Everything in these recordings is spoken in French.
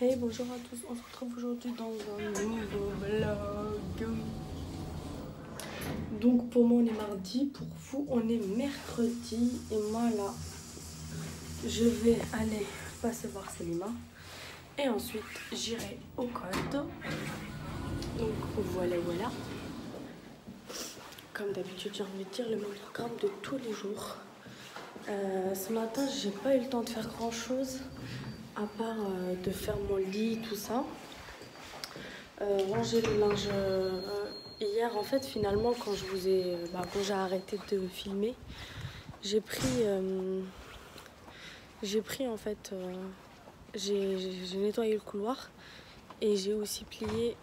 Hey, bonjour à tous, on se retrouve aujourd'hui dans un nouveau vlog. Donc pour moi on est mardi, pour vous on est mercredi. Et moi là, je vais aller passer voir Selima. Et ensuite j'irai au code. Donc voilà. Comme d'habitude j'ai envie de dire le même programme de tous les jours. Ce matin j'ai pas eu le temps de faire grand chose. À part de faire mon lit, tout ça. Ranger le linge. Hier, en fait, finalement, quand j'ai arrêté de filmer, j'ai nettoyé le couloir et j'ai aussi plié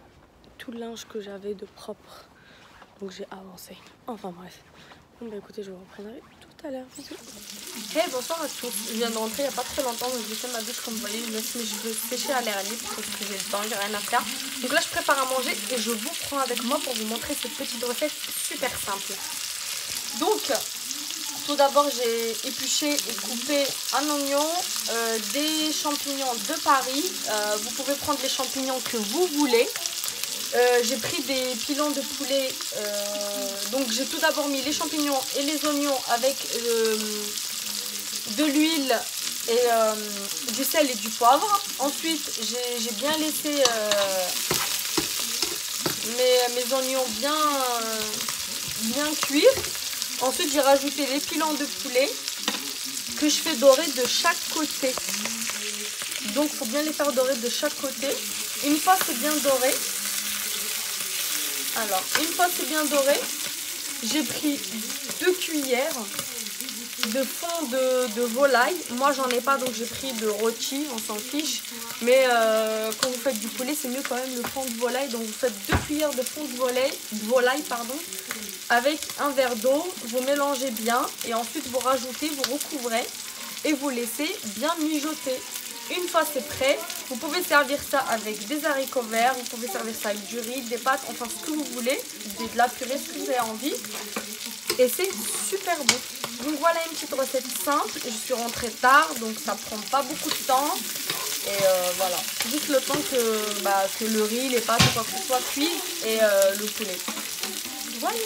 tout le linge que j'avais de propre. Donc j'ai avancé. Enfin bref. Bon bah écoutez, je vous reprendrai tout à l'heure. Hey, bonsoir à tous. Je viens de rentrer il n'y a pas très longtemps, donc j'ai fait ma douche comme vous voyez. Je laisse mes cheveux sécher à l'air libre parce que j'ai le temps, j'ai rien à faire. Donc là, je prépare à manger et je vous prends avec moi pour vous montrer cette petite recette super simple. Donc, tout d'abord, j'ai épluché et coupé un oignon, des champignons de Paris. Vous pouvez prendre les champignons que vous voulez. J'ai pris des pilons de poulet, donc j'ai tout d'abord mis les champignons et les oignons avec de l'huile et du sel et du poivre. Ensuite j'ai bien laissé mes oignons bien cuire. Ensuite j'ai rajouté les pilons de poulet que je fais dorer de chaque côté. Donc il faut bien les faire dorer de chaque côté. Une fois c'est bien doré, j'ai pris 2 cuillères de fond de volaille. Moi j'en ai pas, donc j'ai pris de rôti, on s'en fiche. Mais quand vous faites du poulet, c'est mieux quand même le fond de volaille. Donc vous faites 2 cuillères de fond de volaille, avec un verre d'eau. Vous mélangez bien et ensuite vous rajoutez, vous recouvrez et vous laissez bien mijoter. Une fois c'est prêt, vous pouvez servir ça avec des haricots verts, vous pouvez servir ça avec du riz, des pâtes, enfin ce que vous voulez, de la purée, ce que vous avez envie. Et c'est super bon. Donc voilà une petite recette simple. Je suis rentrée tard, donc ça prend pas beaucoup de temps. Et voilà, juste le temps que le riz, les pâtes ou quoi que ce soit cuisent et le poulet. Voilà,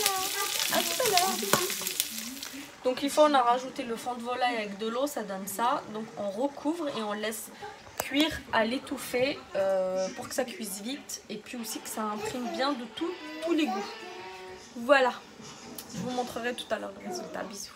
à tout à l'heure. Donc une fois on a rajouté le fond de volaille avec de l'eau, ça donne ça. Donc on recouvre et on laisse cuire à l'étouffée pour que ça cuise vite. Et puis aussi que ça imprime bien de tous les goûts. Voilà, je vous montrerai tout à l'heure le résultat. Bisous.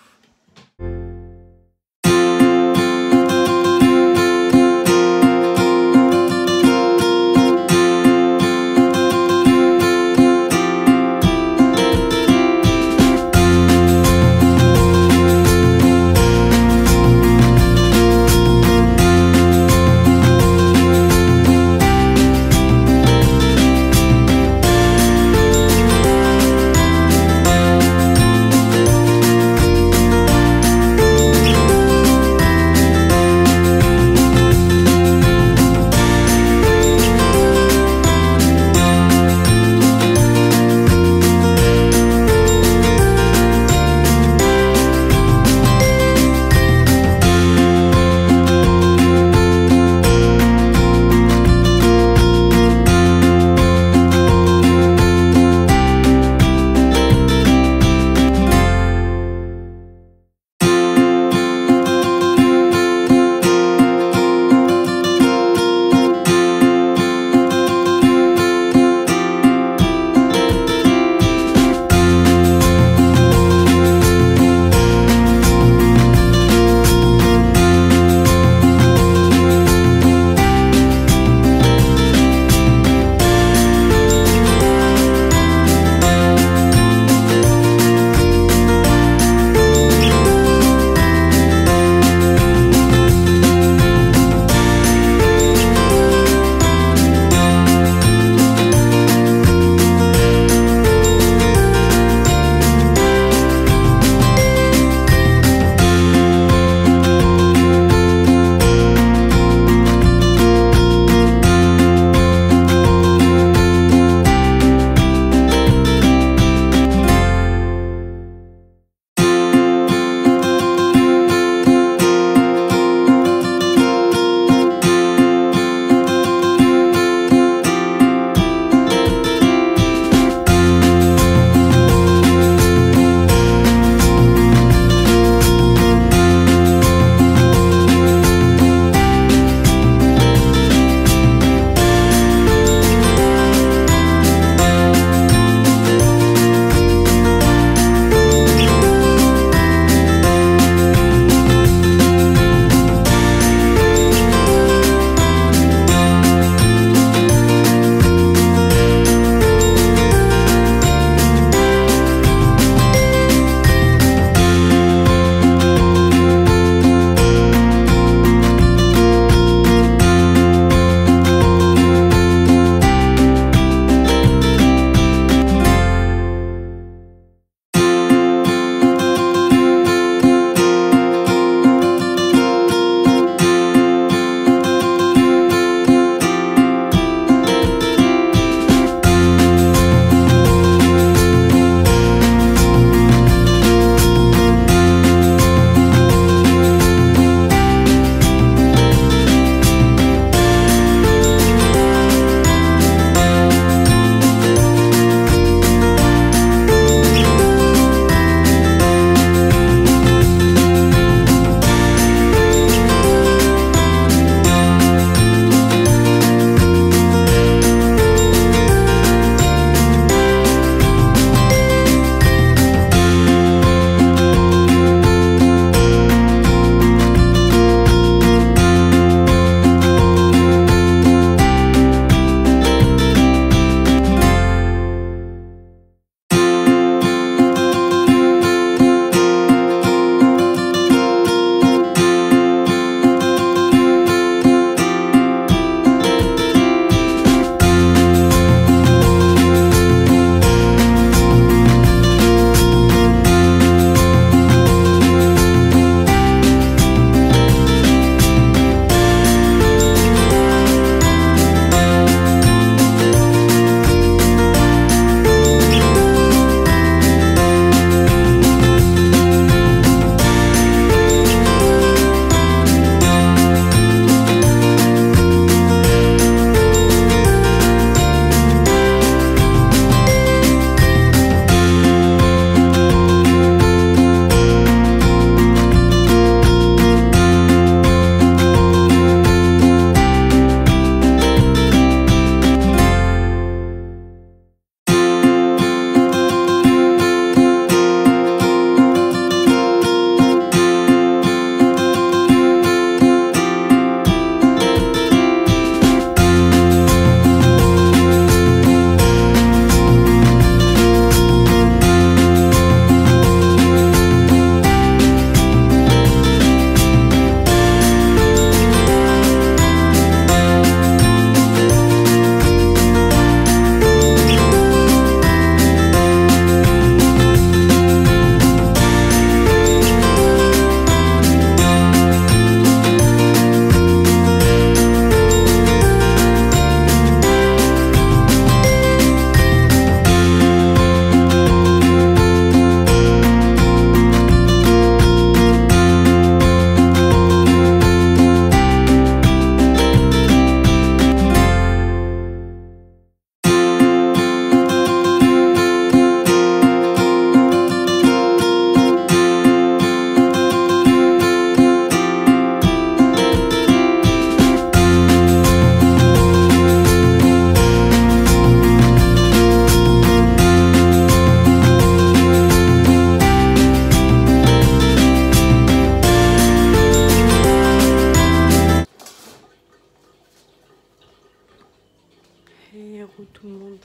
Hello tout le monde.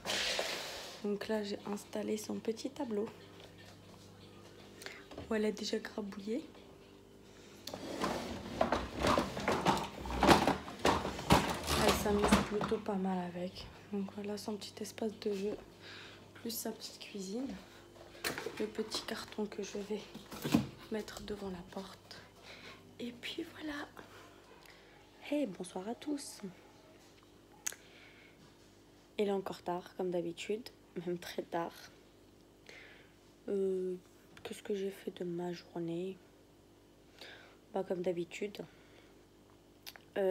Donc là j'ai installé son petit tableau où elle a déjà grabouillé. Elle s'amuse plutôt pas mal avec. Donc voilà son petit espace de jeu, plus sa petite cuisine. Le petit carton que je vais mettre devant la porte. Et puis voilà. Hey, bonsoir à tous. Il est encore tard, comme d'habitude, même très tard. Qu'est-ce que j'ai fait de ma journée? Bah, comme d'habitude.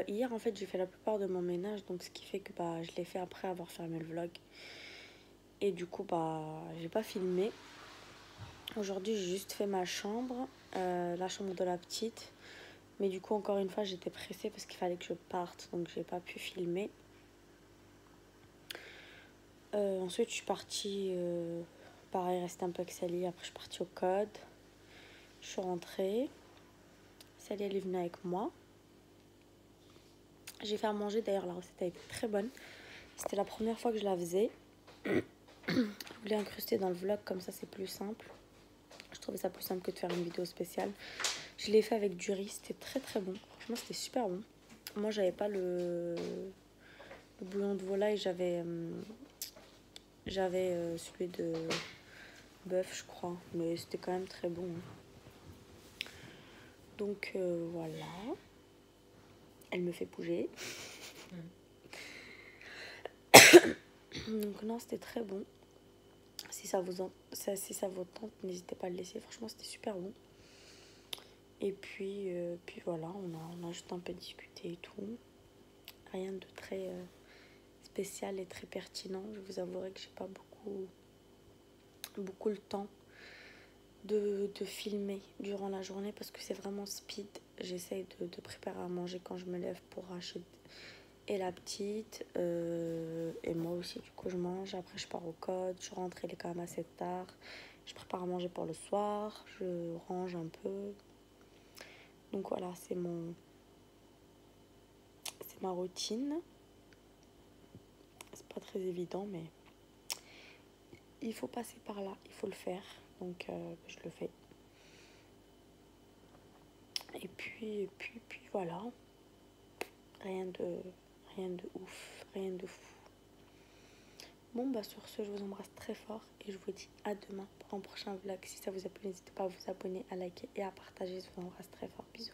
Hier, en fait, j'ai fait la plupart de mon ménage, donc ce qui fait que bah, je l'ai fait après avoir fermé le vlog. Et du coup, bah, j'ai pas filmé. Aujourd'hui, j'ai juste fait ma chambre, la chambre de la petite. Mais du coup, encore une fois, j'étais pressée parce qu'il fallait que je parte, donc j'ai pas pu filmer. Ensuite, je suis partie, pareil, rester un peu avec Sally. Après, je suis partie au code. Je suis rentrée. Sally, elle est venue avec moi. J'ai fait à manger, d'ailleurs, la recette a été très bonne. C'était la première fois que je la faisais. Je voulais incruster dans le vlog, comme ça, c'est plus simple. Je trouvais ça plus simple que de faire une vidéo spéciale. Je l'ai fait avec du riz, c'était très très bon. Franchement, c'était super bon. Moi, j'avais pas le bouillon de volaille, j'avais celui de bœuf, je crois, mais c'était quand même très bon. Donc voilà, elle me fait bouger. Donc non, c'était très bon. Si ça vous tente, n'hésitez pas à le laisser. Franchement, c'était super bon. Et puis voilà, on a juste un peu discuté et tout. Rien de très spécial et très pertinent. Je vous avouerai que j'ai pas beaucoup le temps de filmer durant la journée parce que c'est vraiment speed. J'essaye de préparer à manger quand je me lève pour Rachid et la petite, et moi aussi. Du coup, je mange. Après, je pars au code. Je rentre, il est quand même assez tard. Je prépare à manger pour le soir. Je range un peu. Donc voilà, c'est ma routine. C'est pas très évident, mais il faut passer par là, il faut le faire. Donc je le fais. Et puis voilà. Rien de ouf, rien de fou. Bon bah sur ce, je vous embrasse très fort et je vous dis à demain pour un prochain vlog. Si ça vous a plu, n'hésitez pas à vous abonner, à liker et à partager. Je vous embrasse très fort. Bisous.